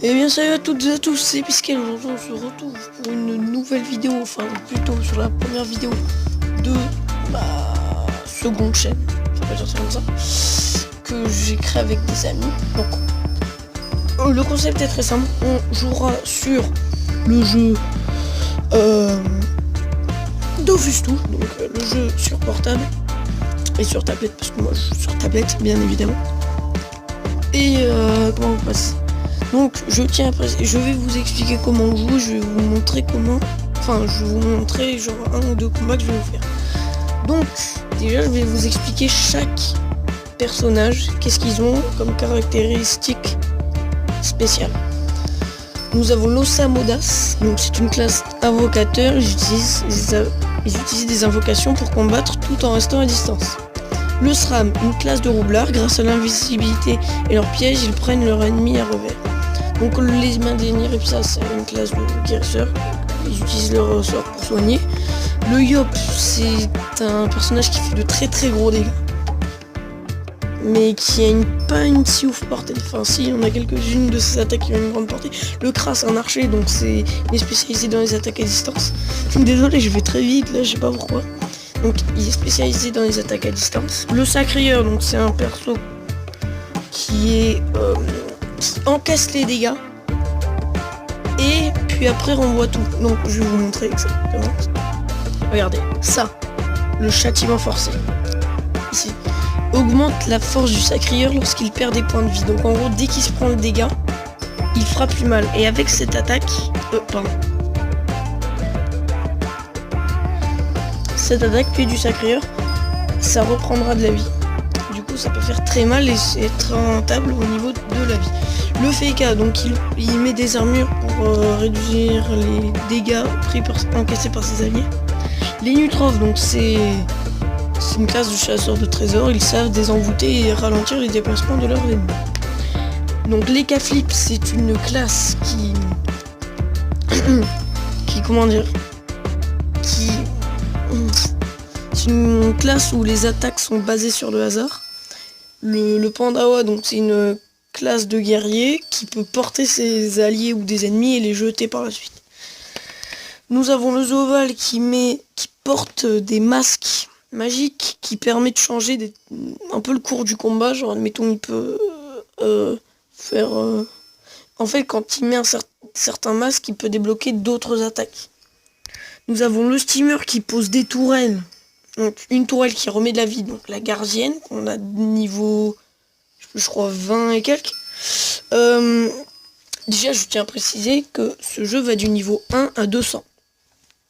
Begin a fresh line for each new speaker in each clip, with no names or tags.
Et bien salut à toutes et à tous, c'est Piskel. Aujourd'hui on se retrouve pour une nouvelle vidéo, enfin plutôt sur la première vidéo de ma seconde chaîne, je vais pas dire ça comme ça, que j'ai créé avec des amis. Donc le concept est très simple, on jouera sur le jeu Dofus 2, donc le jeu sur portable et sur tablette, parce que moi je joue sur tablette bien évidemment. Et comment on passe. Donc je vais vous expliquer comment on joue, je vais vous montrer comment, enfin je vais vous montrer genre un ou deux combats que je vais vous faire. Donc déjà je vais vous expliquer chaque personnage, qu'est-ce qu'ils ont comme caractéristiques spéciales. Nous avons l'Osamodas, donc c'est une classe invocateur, ils utilisent des invocations pour combattre tout en restant à distance. Le SRAM, une classe de roublard, grâce à l'invisibilité et leurs pièges, ils prennent leur ennemi à revers. Donc les mains d'Eniripsa, c'est une classe de guérisseur, ils utilisent leur sort pour soigner. Le Yop, c'est un personnage qui fait de très très gros dégâts, mais qui a pas une si ouf portée, enfin si, on a quelques-unes de ses attaques qui ont une grande portée. Le Kras, un archer, donc il est spécialisé dans les attaques à distance. Désolé, je vais très vite là, je sais pas pourquoi. Donc il est spécialisé dans les attaques à distance. Le Sacrieur, donc c'est un perso qui encaisse les dégâts et puis après renvoie tout. Donc je vais vous montrer exactement. Regardez, ça, le châtiment forcé. Ici, augmente la force du Sacrieur lorsqu'il perd des points de vie. Donc en gros, dès qu'il se prend le dégât, il frappe plus mal. Et avec cette attaque, cette attaque puis du Sacrieur, ça reprendra de la vie. Du coup ça peut faire très mal et c'est très rentable au niveau de la vie. Le Feika, donc il met des armures pour réduire les dégâts encaissés par ses alliés. Les Nutrov, donc c'est une classe de chasseurs de trésors, ils savent désenvoûter et ralentir les déplacements de leurs ennemis. Donc les Kaflips, c'est une classe c'est une classe où les attaques sont basées sur le hasard. Le Pandawa, donc c'est une classe de guerrier qui peut porter ses alliés ou des ennemis et les jeter par la suite. Nous avons le Zoval qui porte des masques magiques qui permet de changer un peu le cours du combat. Genre admettons il peut faire... En fait quand il met un certain masque il peut débloquer d'autres attaques. Nous avons le Steamer qui pose des tourelles. Donc une tourelle qui remet de la vie, donc la gardienne, qu'on a niveau, je crois 20 et quelques. Déjà je tiens à préciser que ce jeu va du niveau 1 à 200.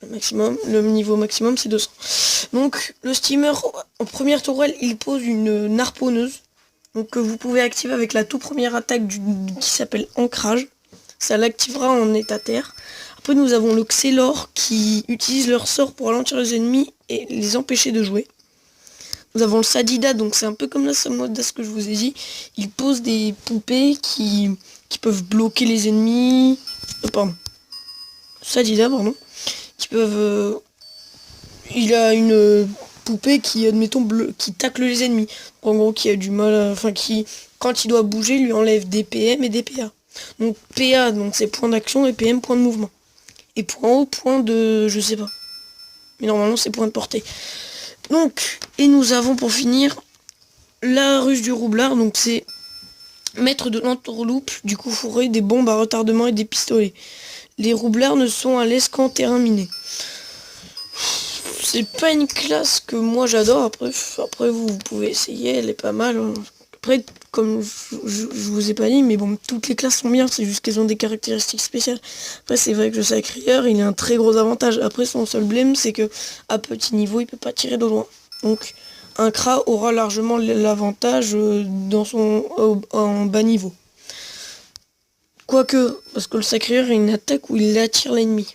Le niveau maximum c'est 200. Donc le Steamer, en première tourelle, il pose une harponneuse. Donc que vous pouvez activer avec la toute première attaque qui s'appelle Ancrage. Ça l'activera en état terre. Après nous avons le Xelor qui utilise leur sort pour ralentir les ennemis et les empêcher de jouer. Nous avons le Sadida, donc c'est un peu comme la Samodas que je vous ai dit. Il pose des poupées qui peuvent bloquer les ennemis. Sadida, pardon. Qui peuvent... il a une poupée qui, admettons, qui tacle les ennemis. En gros, qui a du mal, qui, quand il doit bouger, lui enlève des PM et des PA. Donc PA, donc c'est point d'action, et PM, point de mouvement. Et point haut, point de... je sais pas. Mais normalement, c'est point de portée. Donc, et nous avons pour finir la ruse du roublard. Donc c'est maître de l'entourloupe, du coup fourré, des bombes à retardement et des pistolets. Les roublards ne sont à l'aise qu'en terrain miné. C'est pas une classe que moi j'adore. Après vous pouvez essayer, elle est pas mal. Après, comme je vous ai pas dit, mais bon, toutes les classes sont bien, c'est juste qu'elles ont des caractéristiques spéciales. Après, c'est vrai que le Sacrieur, il a un très gros avantage. Après, son seul blême, c'est que à petit niveau, il peut pas tirer de loin. Donc, un Kra aura largement l'avantage en bas niveau. Quoique, parce que le Sacrieur a une attaque où il attire l'ennemi.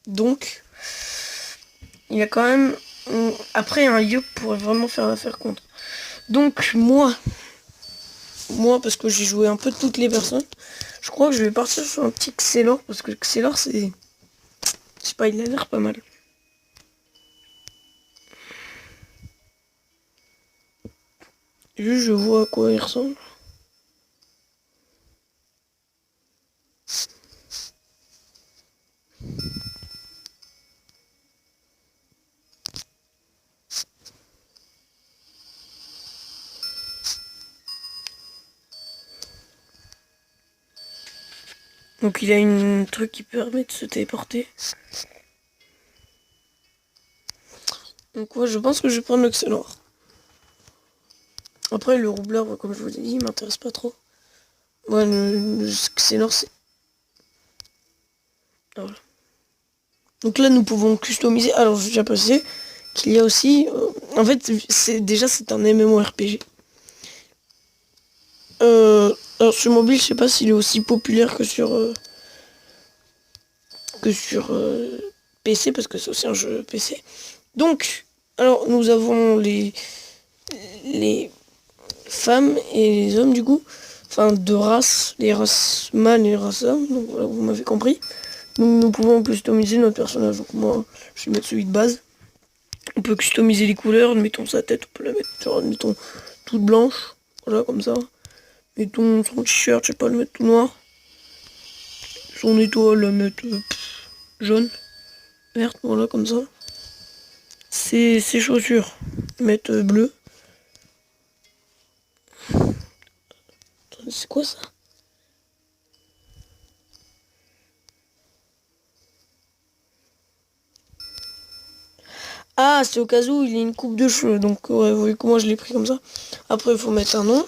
Donc, il a quand même... Après, un Yop pourrait vraiment faire l'affaire contre. Donc, moi, parce que j'ai joué un peu toutes les personnes, je crois que je vais partir sur un petit Xelor, parce que Xelor, c'est... je sais pas, il a l'air pas mal. Juste, je vois à quoi il ressemble. Donc il a une truc qui permet de se téléporter. Donc ouais, je pense que je vais prendre le Xelor. Après le roubleur, comme je vous ai dit, il m'intéresse pas trop. Ouais, le Xelor c'est... Voilà. Donc là nous pouvons customiser. Alors j'ai déjà passé qu'il y a aussi... en fait c'est un MMORPG. Alors sur mobile, je sais pas s'il est aussi populaire que sur PC, parce que c'est aussi un jeu PC. Donc, alors nous avons les femmes et les hommes du coup, enfin deux races, les races mâles et les races hommes, donc voilà, vous m'avez compris. Donc nous pouvons customiser notre personnage. Donc moi, je vais mettre celui de base. On peut customiser les couleurs, mettons sa tête, on peut la mettre, genre, mettons toute blanche, voilà comme ça. Mettons son t-shirt, je sais pas, le mettre tout noir. Son étoile, la mettre jaune, verte, voilà comme ça. Ses chaussures, mettre bleu. C'est quoi ça? Ah, c'est au cas où il a une coupe de cheveux, donc ouais, vous voyez comment je l'ai pris comme ça. Après, il faut mettre un nom.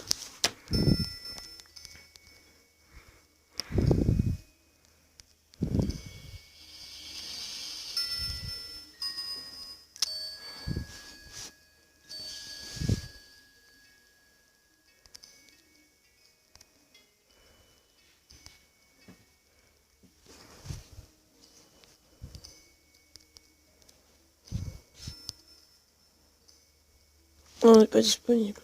Non, on n'est pas disponible.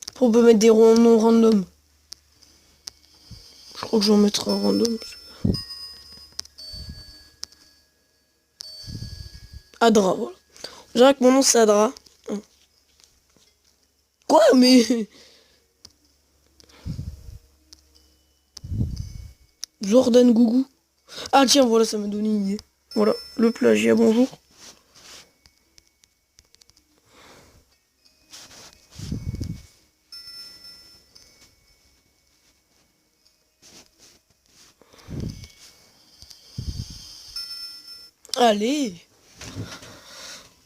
Après, on peut mettre des noms random. Je crois que j'en mettrai un random. Adra, voilà. Je dirais que mon nom c'est Adra. Quoi, mais... Jordan Gougou. Ah tiens, voilà, ça m'a donné une idée. Voilà, le plagiat, bonjour. Allez.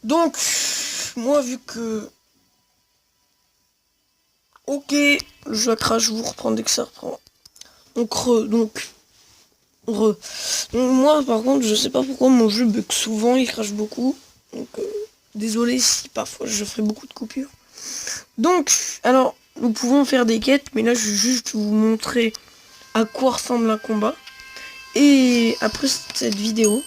Donc, moi vu que... Ok, je la crache, je vous reprends dès que ça reprend. Donc, donc, moi, par contre, je sais pas pourquoi mon jeu bug souvent, il crache beaucoup. Donc, désolé si parfois je ferai beaucoup de coupures. Donc, alors, nous pouvons faire des quêtes, mais là, je vais juste vous montrer à quoi ressemble un combat. Et après cette vidéo,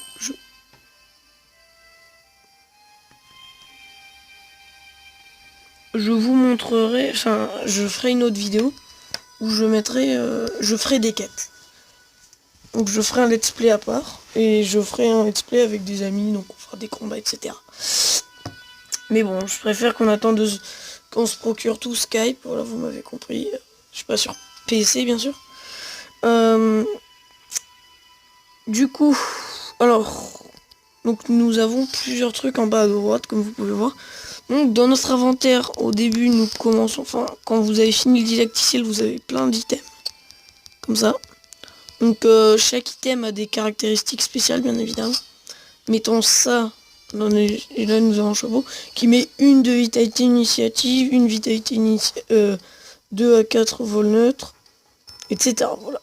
je vous montrerai, enfin, je ferai une autre vidéo où je mettrai, je ferai des quêtes. Donc je ferai un let's play à part et je ferai un let's play avec des amis, donc on fera des combats, etc. Mais bon, je préfère qu'on attende qu'on se procure tout Skype, voilà, vous m'avez compris. Je suis pas sur PC, bien sûr. Du coup, alors, donc nous avons plusieurs trucs en bas à droite, comme vous pouvez voir. Donc dans notre inventaire, au début, nous commençons, enfin, quand vous avez fini le didacticiel, vous avez plein d'items, comme ça. Donc chaque item a des caractéristiques spéciales, bien évidemment. Mettons ça, et là nous avons un chapeau, qui met une de vitalité initiative, une vitalité 2 à 4 vol neutre, etc. Voilà.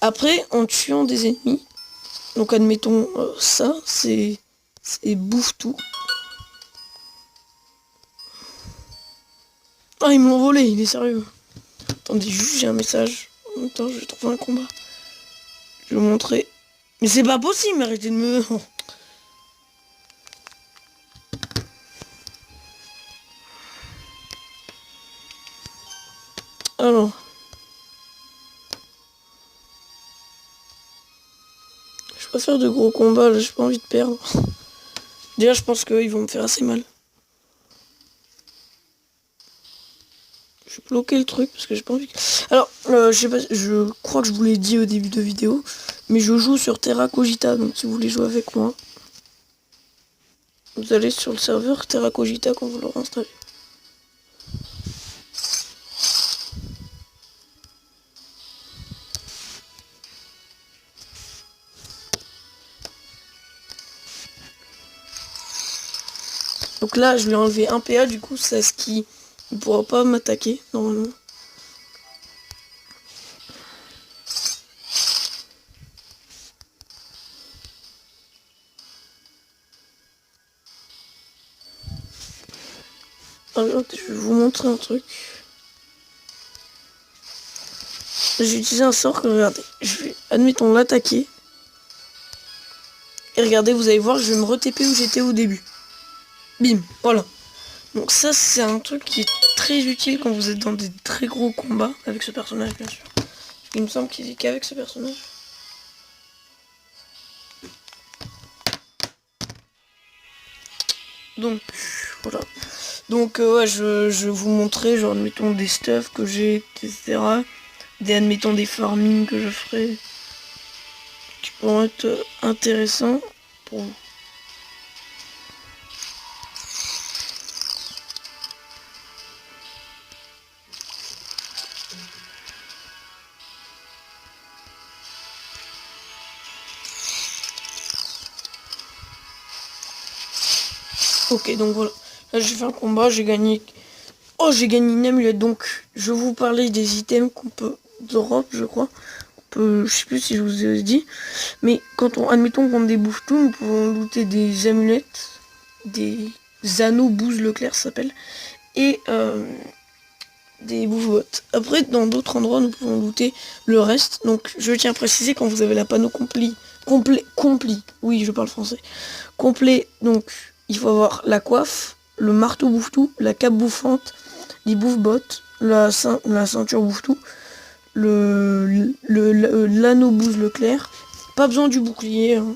Après, en tuant des ennemis, donc admettons ça, c'est bouffe tout. Ah, ils me l'ont volé, il est sérieux. Attendez, juste j'ai un message. En même temps, je vais trouver un combat. Je vais vous montrer. Mais c'est pas possible, arrêtez de me... Alors. Je vais pas faire de gros combats, là, j'ai pas envie de perdre. Déjà, je pense qu'ils vont me faire assez mal. Je vais bloquer le truc parce que j'ai pas envie. Alors, je sais pas, je crois que je vous l'ai dit au début de vidéo, mais je joue sur Terra Cogita, donc si vous voulez jouer avec moi, vous allez sur le serveur Terra Cogita quand vous l'aurez installé. Donc là, je lui ai enlevé un PA, du coup, c'est ce qui ne pourra pas m'attaquer, normalement. Alors, je vais vous montrer un truc. J'ai utilisé un sort que, regardez, je vais, admettons, l'attaquer. Et regardez, vous allez voir, je vais me re-TP où j'étais au début. Bim, voilà. Donc ça, c'est un truc qui est très utile quand vous êtes dans des très gros combats avec ce personnage, bien sûr. Il me semble qu'il est qu'avec ce personnage. Donc, voilà. Donc, ouais, je vais vous montrer, genre, admettons, des stuffs que j'ai, etc. Admettons, des farming que je ferai. Qui pourront être intéressants pour vous. Ok, donc voilà. Là, j'ai fait un combat, j'ai gagné... Oh, j'ai gagné une amulette. Donc, je vais vous parler des items qu'on peut drop, je crois. Je sais plus si je vous ai dit. Mais quand on... Admettons qu'on débouffe tout, nous pouvons looter des amulettes. Des anneaux Boost Leclerc, ça s'appelle. Et des bouffe-bottes. Après, dans d'autres endroits, nous pouvons looter le reste. Donc, je tiens à préciser, quand vous avez la panoplie complet, oui, je parle français, complet, donc, il faut avoir la coiffe, le marteau bouffe-tout, la cape bouffante, les bouffe-bottes, la ceinture bouffe-tout, l'anneau Boost Leclerc, pas besoin du bouclier, hein,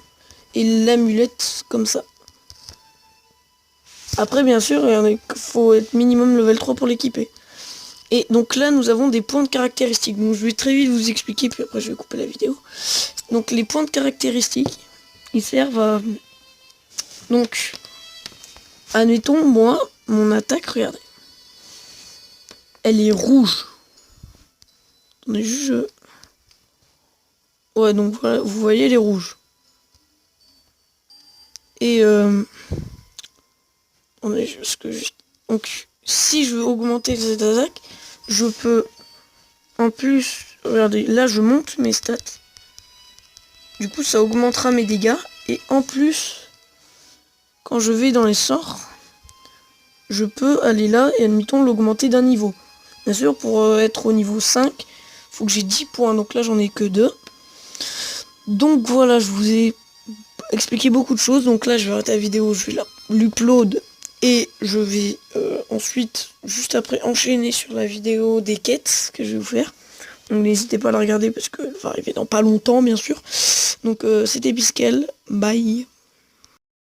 et l'amulette, comme ça. Après, bien sûr, il faut être minimum level 3 pour l'équiper. Et donc là, nous avons des points de caractéristiques. Donc je vais très vite vous expliquer, puis après je vais couper la vidéo. Donc les points de caractéristiques, ils servent à... Donc, admettons, moi, mon attaque, regardez. Elle est rouge. Attendez, juste... Ouais, donc voilà, vous voyez, elle est rouge. Et donc, si je veux augmenter cette attaque, je peux... En plus, regardez, là je monte mes stats. Du coup, ça augmentera mes dégâts. Et en plus, quand je vais dans les sorts, je peux aller là et admettons l'augmenter d'un niveau. Bien sûr, pour être au niveau 5, il faut que j'ai 10 points. Donc là, j'en ai que 2. Donc voilà, je vous ai expliqué beaucoup de choses. Donc là, je vais arrêter la vidéo, je vais l'upload. Et je vais ensuite, juste après, enchaîner sur la vidéo des quêtes que je vais vous faire. Donc n'hésitez pas à la regarder parce qu'elle va arriver dans pas longtemps, bien sûr. Donc c'était Biskel, bye.